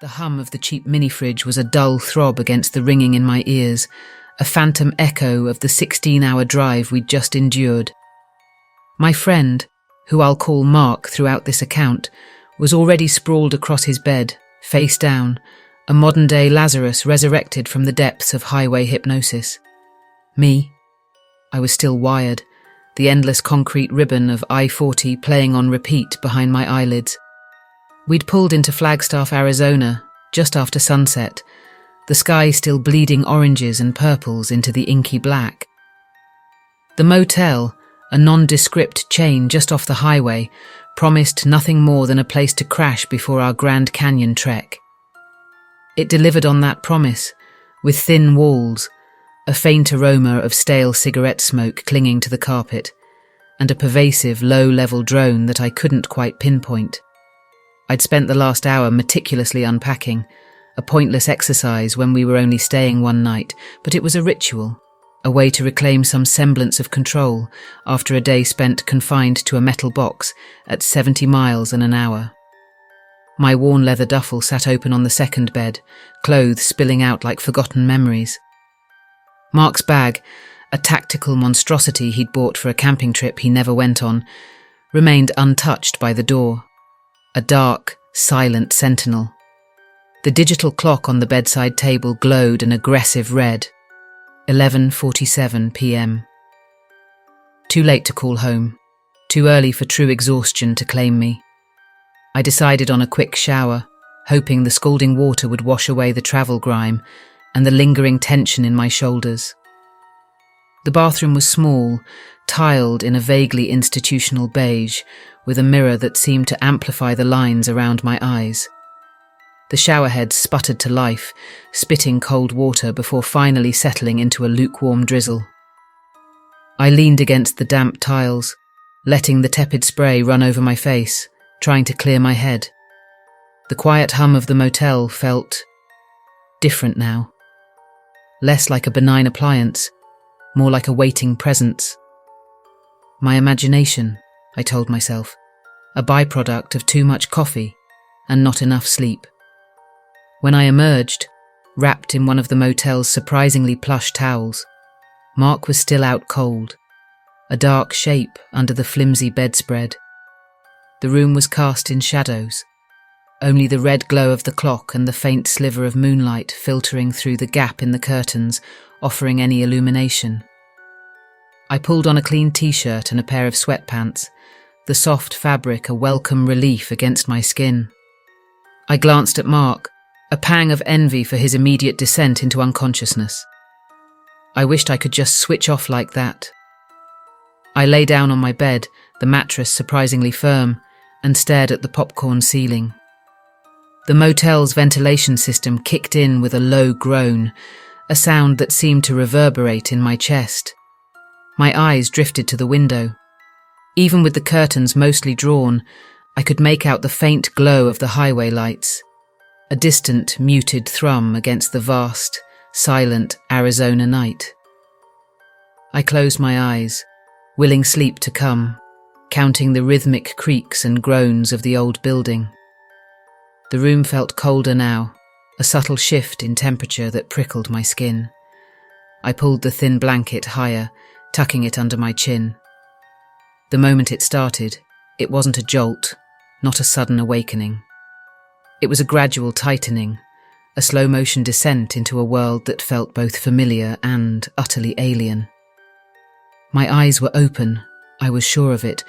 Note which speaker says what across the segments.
Speaker 1: The hum of the cheap mini-fridge was a dull throb against the ringing in my ears, a phantom echo of the 16-hour drive we'd just endured. My friend, who I'll call Mark throughout this account, was already sprawled across his bed, face down, a modern-day Lazarus resurrected from the depths of highway hypnosis. Me? I was still wired, the endless concrete ribbon of I-40 playing on repeat behind my eyelids. We'd pulled into Flagstaff, Arizona, just after sunset, the sky still bleeding oranges and purples into the inky black. The motel, a nondescript chain just off the highway, promised nothing more than a place to crash before our Grand Canyon trek. It delivered on that promise, with thin walls, a faint aroma of stale cigarette smoke clinging to the carpet, and a pervasive low-level drone that I couldn't quite pinpoint. I'd spent the last hour meticulously unpacking, a pointless exercise when we were only staying one night, but it was a ritual, a way to reclaim some semblance of control after a day spent confined to a metal box at 70 miles an hour. My worn leather duffel sat open on the second bed, clothes spilling out like forgotten memories. Mark's bag, a tactical monstrosity he'd bought for a camping trip he never went on, remained untouched by the door. A dark, silent sentinel. The digital clock on the bedside table glowed an aggressive red. 11:47 p.m. Too late to call home. Too early for true exhaustion to claim me. I decided on a quick shower, hoping the scalding water would wash away the travel grime and the lingering tension in my shoulders. The bathroom was small, tiled in a vaguely institutional beige, with a mirror that seemed to amplify the lines around my eyes. The showerhead sputtered to life, spitting cold water before finally settling into a lukewarm drizzle. I leaned against the damp tiles, letting the tepid spray run over my face, trying to clear my head. The quiet hum of the motel felt different now. Less like a benign appliance, more like a waiting presence. My imagination, I told myself, a byproduct of too much coffee and not enough sleep. When I emerged, wrapped in one of the motel's surprisingly plush towels, Mark was still out cold, a dark shape under the flimsy bedspread. The room was cast in shadows, only the red glow of the clock and the faint sliver of moonlight filtering through the gap in the curtains, offering any illumination. I pulled on a clean t-shirt and a pair of sweatpants, the soft fabric a welcome relief against my skin. I glanced at Mark, a pang of envy for his immediate descent into unconsciousness. I wished I could just switch off like that. I lay down on my bed, the mattress surprisingly firm, and stared at the popcorn ceiling. The motel's ventilation system kicked in with a low groan, a sound that seemed to reverberate in my chest. My eyes drifted to the window. Even with the curtains mostly drawn, I could make out the faint glow of the highway lights, a distant, muted thrum against the vast, silent Arizona night. I closed my eyes, willing sleep to come, counting the rhythmic creaks and groans of the old building. The room felt colder now, a subtle shift in temperature that prickled my skin. I pulled the thin blanket higher, tucking it under my chin. The moment it started, it wasn't a jolt, not a sudden awakening. It was a gradual tightening, a slow-motion descent into a world that felt both familiar and utterly alien. My eyes were open, I was sure of it,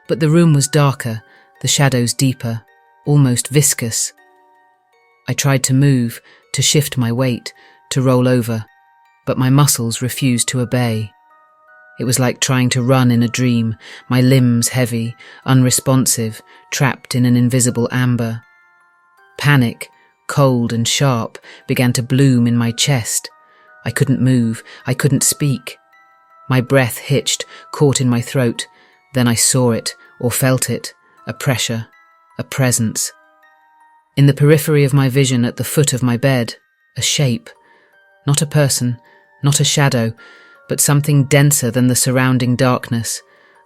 Speaker 1: but the room was darker, the shadows deeper, almost viscous. I tried to move, to shift my weight, to roll over, but my muscles refused to obey. It was like trying to run in a dream, my limbs heavy, unresponsive, trapped in an invisible amber. Panic, cold and sharp, began to bloom in my chest. I couldn't move, I couldn't speak. My breath hitched, caught in my throat. Then I saw it, or felt it, a pressure, a presence. In the periphery of my vision at the foot of my bed, a shape. Not a person, not a shadow, but something denser than the surrounding darkness,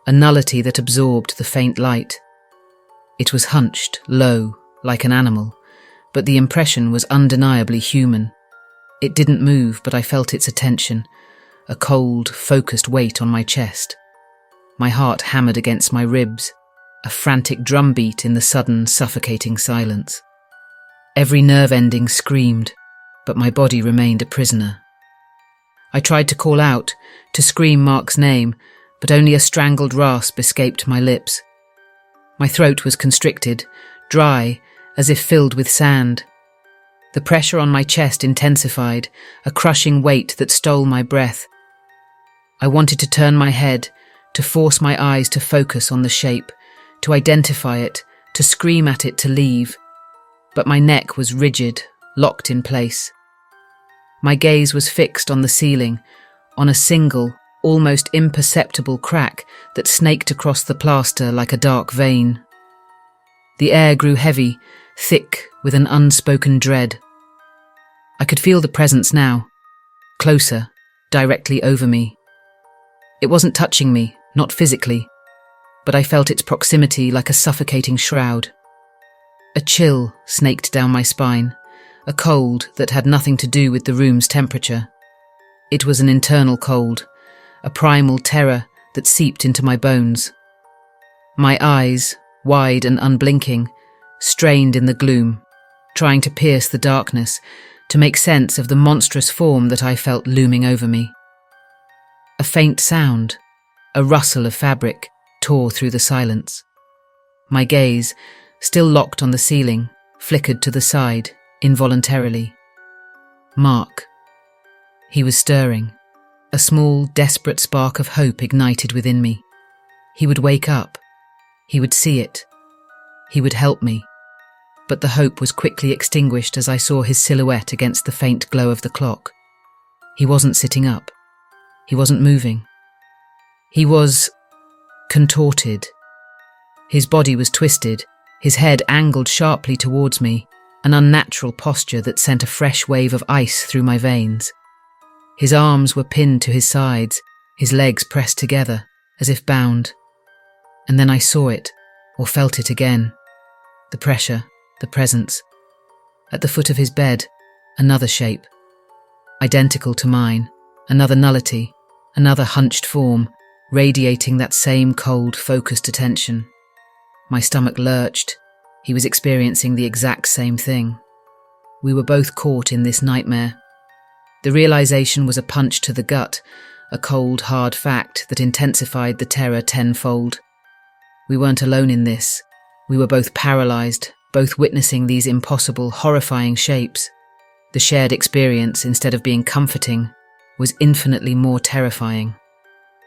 Speaker 1: a nullity that absorbed the faint light. It was hunched, low, like an animal, but the impression was undeniably human. It didn't move, but I felt its attention, a cold, focused weight on my chest. My heart hammered against my ribs, a frantic drumbeat in the sudden, suffocating silence. Every nerve ending screamed, but my body remained a prisoner. I tried to call out, to scream Mark's name, but only a strangled rasp escaped my lips. My throat was constricted, dry, as if filled with sand. The pressure on my chest intensified, a crushing weight that stole my breath. I wanted to turn my head, to force my eyes to focus on the shape, to identify it, to scream at it to leave. But my neck was rigid, locked in place. My gaze was fixed on the ceiling, on a single, almost imperceptible crack that snaked across the plaster like a dark vein. The air grew heavy, thick with an unspoken dread. I could feel the presence now, closer, directly over me. It wasn't touching me, not physically, but I felt its proximity like a suffocating shroud. A chill snaked down my spine, a cold that had nothing to do with the room's temperature. It was an internal cold, a primal terror that seeped into my bones. My eyes, wide and unblinking, strained in the gloom, trying to pierce the darkness, to make sense of the monstrous form that I felt looming over me. A faint sound, a rustle of fabric, tore through the silence. My gaze, still locked on the ceiling, flickered to the side, involuntarily. Mark. He was stirring. A small, desperate spark of hope ignited within me. He would wake up. He would see it. He would help me. But the hope was quickly extinguished as I saw his silhouette against the faint glow of the clock. He wasn't sitting up. He wasn't moving. He was contorted. His body was twisted, his head angled sharply towards me, an unnatural posture that sent a fresh wave of ice through my veins. His arms were pinned to his sides, his legs pressed together, as if bound. And then I saw it, or felt it again. The pressure, the presence. At the foot of his bed, another shape. Identical to mine, another nullity, another hunched form, radiating that same cold, focused attention. My stomach lurched. He was experiencing the exact same thing. We were both caught in this nightmare. The realization was a punch to the gut, a cold, hard fact that intensified the terror tenfold. We weren't alone in this. We were both paralyzed, both witnessing these impossible, horrifying shapes. The shared experience, instead of being comforting, was infinitely more terrifying.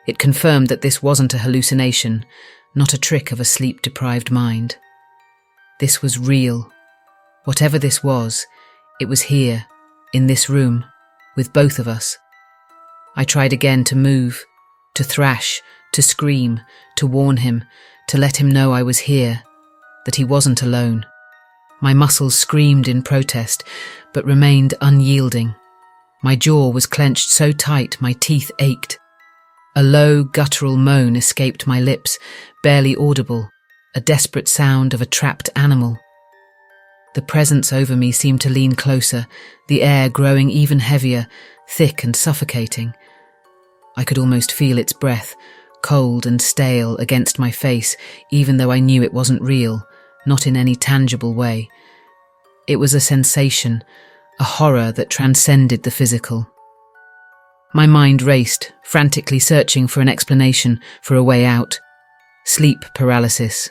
Speaker 1: It confirmed that this wasn't a hallucination, not a trick of a sleep-deprived mind. This was real. Whatever this was, it was here, in this room, with both of us. I tried again to move, to thrash, to scream, to warn him, to let him know I was here, that he wasn't alone. My muscles screamed in protest, but remained unyielding. My jaw was clenched so tight my teeth ached. A low, guttural moan escaped my lips, barely audible, a desperate sound of a trapped animal. The presence over me seemed to lean closer, the air growing even heavier, thick and suffocating. I could almost feel its breath, cold and stale, against my face, even though I knew it wasn't real, not in any tangible way. It was a sensation, a horror that transcended the physical. My mind raced, frantically searching for an explanation, for a way out. Sleep paralysis.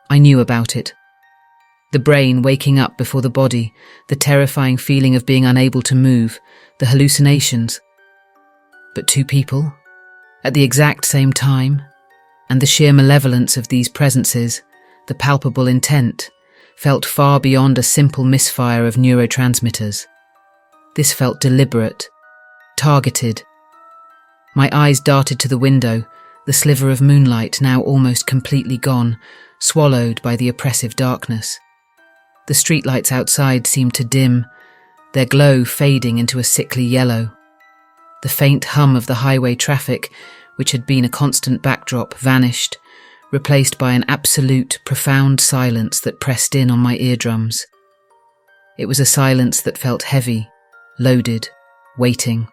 Speaker 1: I knew about it. The brain waking up before the body, the terrifying feeling of being unable to move, the hallucinations. But two people, at the exact same time, and the sheer malevolence of these presences, the palpable intent, felt far beyond a simple misfire of neurotransmitters. This felt deliberate, targeted. My eyes darted to the window, the sliver of moonlight now almost completely gone, swallowed by the oppressive darkness. The streetlights outside seemed to dim, their glow fading into a sickly yellow. The faint hum of the highway traffic, which had been a constant backdrop, vanished, replaced by an absolute, profound silence that pressed in on my eardrums. It was a silence that felt heavy, loaded, waiting.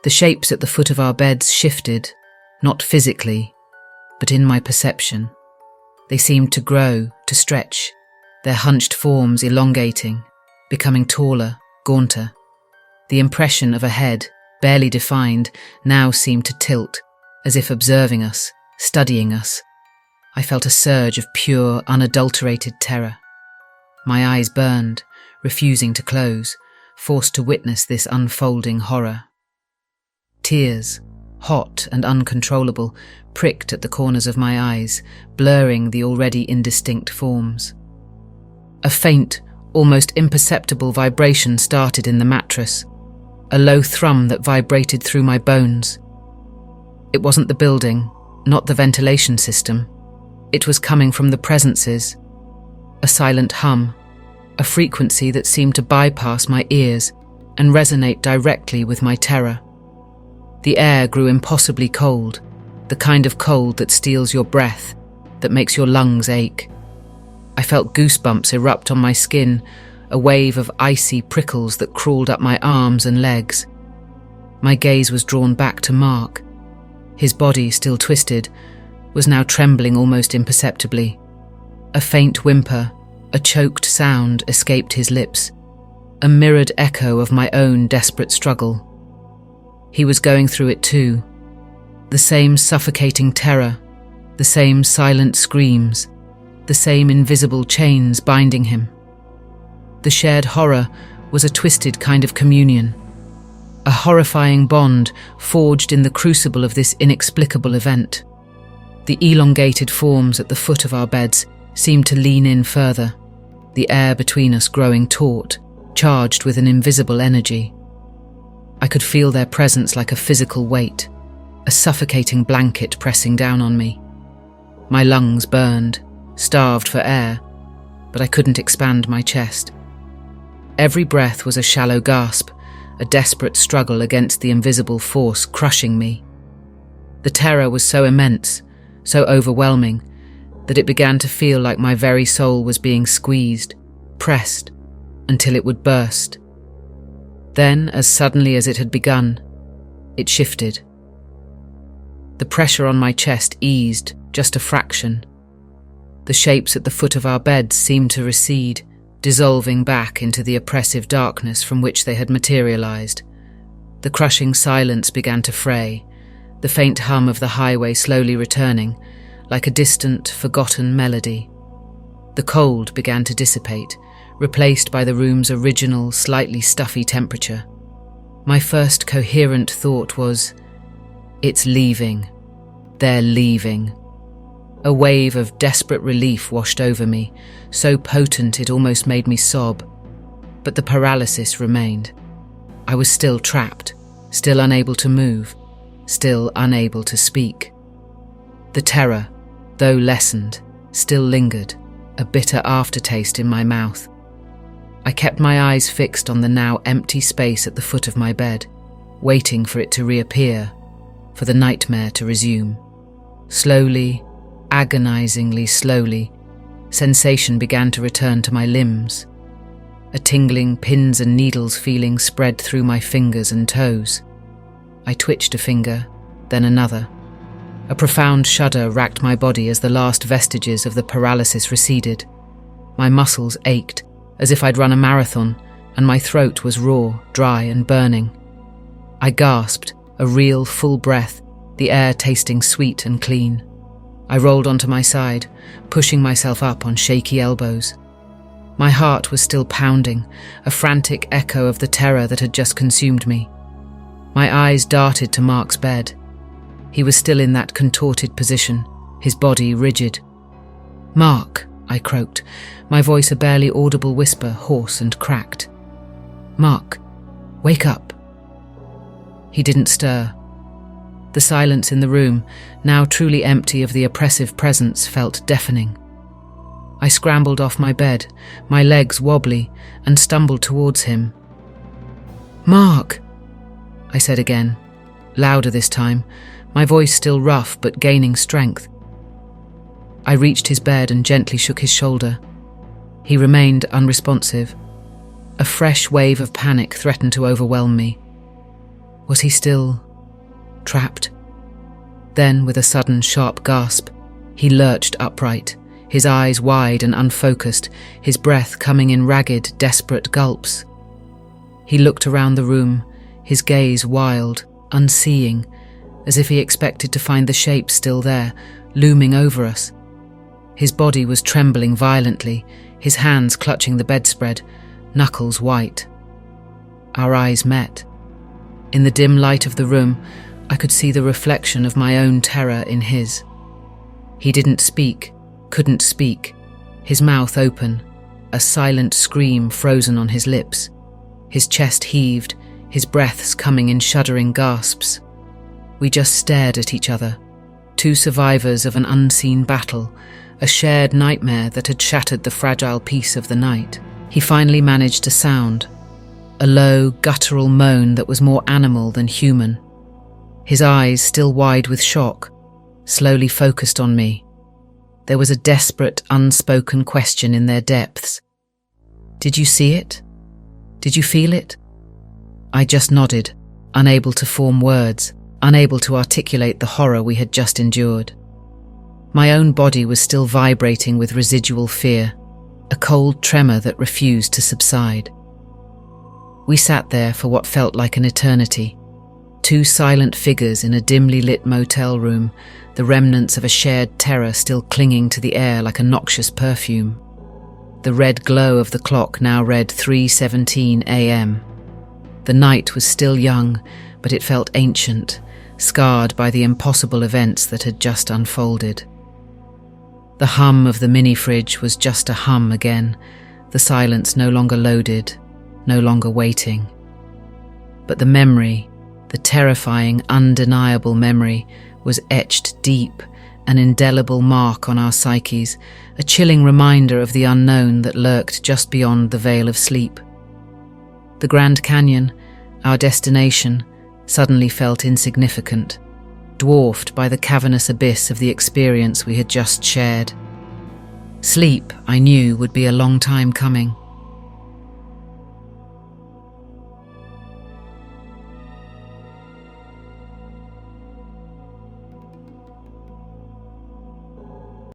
Speaker 1: The shapes at the foot of our beds shifted, not physically, but in my perception. They seemed to grow, to stretch, their hunched forms elongating, becoming taller, gaunter. The impression of a head, barely defined, now seemed to tilt, as if observing us, studying us. I felt a surge of pure, unadulterated terror. My eyes burned, refusing to close, forced to witness this unfolding horror. Tears, hot and uncontrollable, pricked at the corners of my eyes, blurring the already indistinct forms. A faint, almost imperceptible vibration started in the mattress, a low thrum that vibrated through my bones. It wasn't the building, not the ventilation system. It was coming from the presences, a silent hum, a frequency that seemed to bypass my ears and resonate directly with my terror. The air grew impossibly cold, the kind of cold that steals your breath, that makes your lungs ache. I felt goosebumps erupt on my skin, a wave of icy prickles that crawled up my arms and legs. My gaze was drawn back to Mark. His body, still twisted, was now trembling almost imperceptibly. A faint whimper, a choked sound escaped his lips, a mirrored echo of my own desperate struggle. He was going through it too. The same suffocating terror, the same silent screams, the same invisible chains binding him. The shared horror was a twisted kind of communion, a horrifying bond forged in the crucible of this inexplicable event. The elongated forms at the foot of our beds seemed to lean in further, the air between us growing taut, charged with an invisible energy. I could feel their presence like a physical weight, a suffocating blanket pressing down on me. My lungs burned, starved for air, but I couldn't expand my chest. Every breath was a shallow gasp, a desperate struggle against the invisible force crushing me. The terror was so immense, so overwhelming, that it began to feel like my very soul was being squeezed, pressed, until it would burst. Then, as suddenly as it had begun, it shifted. The pressure on my chest eased, just a fraction. The shapes at the foot of our beds seemed to recede, dissolving back into the oppressive darkness from which they had materialized. The crushing silence began to fray, the faint hum of the highway slowly returning, like a distant, forgotten melody. The cold began to dissipate, replaced by the room's original, slightly stuffy temperature. My first coherent thought was, "It's leaving. They're leaving." A wave of desperate relief washed over me, so potent it almost made me sob. But the paralysis remained. I was still trapped, still unable to move, still unable to speak. The terror, though lessened, still lingered, a bitter aftertaste in my mouth. I kept my eyes fixed on the now empty space at the foot of my bed, waiting for it to reappear, for the nightmare to resume. Slowly, agonizingly slowly, sensation began to return to my limbs. A tingling pins and needles feeling spread through my fingers and toes. I twitched a finger, then another. A profound shudder racked my body as the last vestiges of the paralysis receded. My muscles ached, as if I'd run a marathon, and my throat was raw, dry and burning. I gasped, a real full breath, the air tasting sweet and clean. I rolled onto my side, pushing myself up on shaky elbows. My heart was still pounding, a frantic echo of the terror that had just consumed me. My eyes darted to Mark's bed. He was still in that contorted position, his body rigid. "Mark," I croaked, my voice a barely audible whisper, hoarse and cracked. "Mark, wake up." He didn't stir. The silence in the room, now truly empty of the oppressive presence, felt deafening. I scrambled off my bed, my legs wobbly, and stumbled towards him. "Mark," I said again, louder this time, my voice still rough but gaining strength. I reached his bed and gently shook his shoulder. He remained unresponsive, A fresh wave of panic threatened to overwhelm me. Was he still trapped? Then, with a sudden, sharp gasp, he lurched upright, his eyes wide and unfocused, his breath coming in ragged, desperate gulps. He looked around the room, his gaze wild, unseeing, as if he expected to find the shape still there, looming over us. His body was trembling violently, his hands clutching the bedspread, knuckles white. Our eyes met. In the dim light of the room, I could see the reflection of my own terror in his. He didn't speak, couldn't speak, his mouth open, a silent scream frozen on his lips. His chest heaved, his breaths coming in shuddering gasps. We just stared at each other, two survivors of an unseen battle, a shared nightmare that had shattered the fragile peace of the night. He finally managed a sound, a low, guttural moan that was more animal than human. His eyes, still wide with shock, slowly focused on me. There was a desperate, unspoken question in their depths. Did you see it? Did you feel it? I just nodded, unable to form words, unable to articulate the horror we had just endured. My own body was still vibrating with residual fear, a cold tremor that refused to subside. We sat there for what felt like an eternity, two silent figures in a dimly lit motel room, the remnants of a shared terror still clinging to the air like a noxious perfume. The red glow of the clock now read 3:17 a.m. The night was still young, but it felt ancient, scarred by the impossible events that had just unfolded. The hum of the mini-fridge was just a hum again, the silence no longer loaded, no longer waiting. But the memory, the terrifying, undeniable memory, was etched deep, an indelible mark on our psyches, a chilling reminder of the unknown that lurked just beyond the veil of sleep. The Grand Canyon, our destination, suddenly felt insignificant, dwarfed by the cavernous abyss of the experience we had just shared. Sleep, I knew, would be a long time coming.